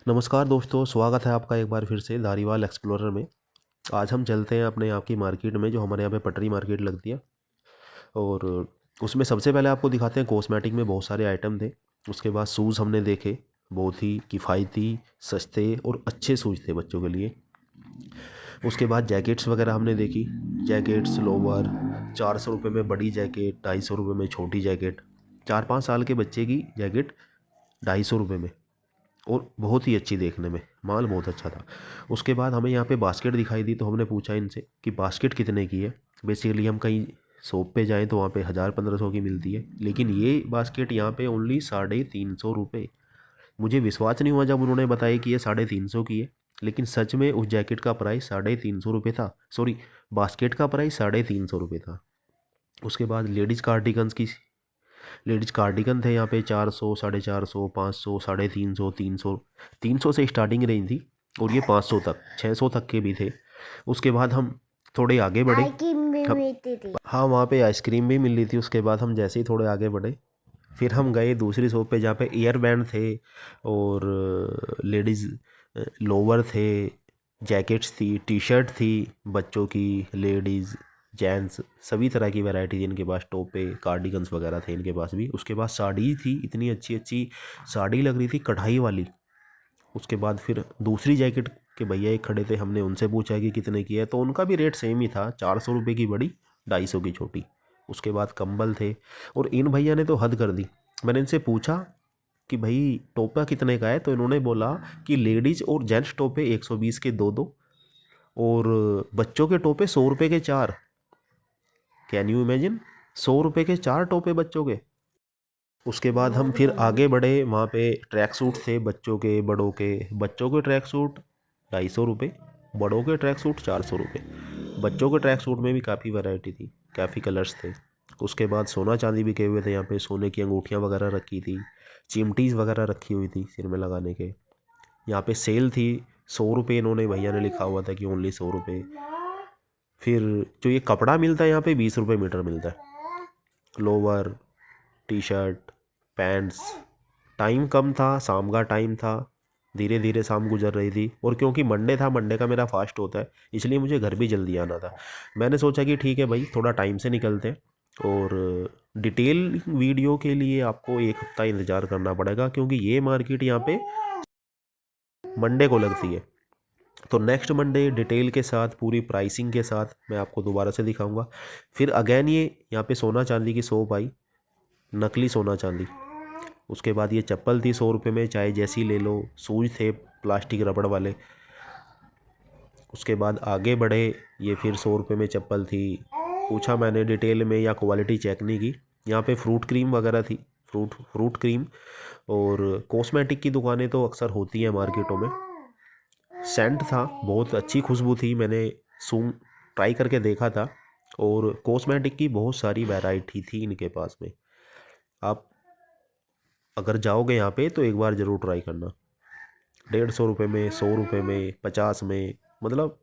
नमस्कार दोस्तों, स्वागत है आपका एक बार फिर से धारीवाल एक्सप्लोरर में। आज हम चलते हैं अपने यहाँ की मार्केट में, जो हमारे यहाँ पे पटरी मार्केट लगती है। और उसमें सबसे पहले आपको दिखाते हैं, कॉस्मेटिक में बहुत सारे आइटम थे। उसके बाद शूज़ हमने देखे, बहुत ही किफ़ायती, सस्ते और अच्छे शूज़ थे बच्चों के लिए। उसके बाद जैकेट्स वगैरह हमने देखी। जैकेट्स, लोवर, 400 रुपये में बड़ी जैकेट, 250 रुपये में छोटी जैकेट। 4-5 साल के बच्चे की जैकेट 250 रुपये में, और बहुत ही अच्छी देखने में, माल बहुत अच्छा था। उसके बाद हमें यहाँ पे बास्केट दिखाई दी, तो हमने पूछा इनसे कि बास्केट कितने की है। बेसिकली हम कहीं शॉप पे जाएं तो वहाँ पे 1000-1500 की मिलती है, लेकिन ये बास्केट यहाँ पे ओनली 350 रुपये। मुझे विश्वास नहीं हुआ जब उन्होंने बताया कि ये 350 की है, लेकिन सच में उस जैकेट का प्राइस 350 रुपये था। सॉरी, बास्केट का प्राइस 350 रुपये था। उसके बाद लेडीज़ कार्डिगन थे यहाँ पे 400, 450, 500, 350, 300। 300 से स्टार्टिंग रेंज थी, और ये 500 तक, 600 तक के भी थे। उसके बाद हम थोड़े आगे बढ़े। हाँ, वहाँ पे आइसक्रीम भी मिल रही थी। उसके बाद हम जैसे ही थोड़े आगे बढ़े, फिर हम गए दूसरी शॉप पे जहाँ पे ईयर बैंड थे, और लेडीज़ लोवर थे, जैकेट्स थी, टी शर्ट थी, बच्चों की, लेडीज़, जेंट्स, सभी तरह की वैरायटी थी इनके पास। टोपे, कार्डिगन्स वगैरह थे इनके पास भी। उसके बाद साड़ी थी, इतनी अच्छी अच्छी साड़ी लग रही थी, कढ़ाई वाली। उसके बाद फिर दूसरी जैकेट के भैया एक खड़े थे, हमने उनसे पूछा कि कितने की है, तो उनका भी रेट सेम ही था, 400 रुपये की बड़ी, 250 की छोटी। उसके बाद कंबल थे, और इन भैया ने तो हद कर दी। मैंने इनसे पूछा कि भाई टोपा कितने का है, तो इन्होंने बोला कि लेडीज़ और जेंट्स टोपे 120 के दो दो, और बच्चों के टोपे 100 रुपये के चार। कैन यू इमेजिन, 100 रुपये के चार टोपे बच्चों के। उसके बाद हम फिर आगे बढ़े, वहाँ पे ट्रैक सूट थे, बच्चों के, बड़ों के। बच्चों के ट्रैक सूट 250 रुपये, बड़ों के ट्रैक सूट 400 रुपये। बच्चों के ट्रैक सूट में भी काफ़ी वैरायटी थी, काफ़ी कलर्स थे। उसके बाद सोना चांदी बिके हुए थे यहाँ पे, सोने की अंगूठियाँ वगैरह रखी थी, चिमटीज़ वगैरह रखी हुई थी सिर में लगाने के। यहाँ पे सेल थी, 100 रुपये इन्होंने, भैया ने लिखा हुआ था कि ओनली 100 रुपये। फिर जो ये कपड़ा मिलता है यहाँ पे, 20 रुपये मीटर मिलता है। Lower, T shirt, pants. Time कम था, शाम का टाइम था, धीरे धीरे शाम गुजर रही थी, और क्योंकि मंडे था, मंडे का मेरा फास्ट होता है, इसलिए मुझे घर भी जल्दी आना था। मैंने सोचा कि ठीक है भाई, थोड़ा टाइम से निकलते हैं। और डिटेल वीडियो के लिए आपको एक हफ्ता इंतज़ार करना पड़ेगा, क्योंकि ये मार्केट यहाँ पे मंडे को लगती है। तो नेक्स्ट मंडे डिटेल के साथ, पूरी प्राइसिंग के साथ मैं आपको दोबारा से दिखाऊंगा। फिर अगेन ये यहाँ पे सोना चांदी की शॉप आई, नकली सोना चांदी। उसके बाद ये चप्पल थी 100 रुपये में, चाहे जैसी ले लो। शूज थे प्लास्टिक रबड़ वाले। उसके बाद आगे बढ़े, ये फिर 100 रुपये में चप्पल थी। पूछा मैंने डिटेल में, या क्वालिटी चेक नहीं की। यहाँ पे फ्रूट क्रीम वगैरह थी, फ्रूट क्रीम। और कॉस्मेटिक की दुकानें तो अक्सर होती हैं मार्केटों में। सेंट था, बहुत अच्छी खुशबू थी, मैंने सूंघ ट्राई करके देखा था। और कॉस्मेटिक की बहुत सारी वैरायटी थी इनके पास में। आप अगर जाओगे यहाँ पे तो एक बार ज़रूर ट्राई करना। 150 रुपये में, 100 रुपये में, 50 में, मतलब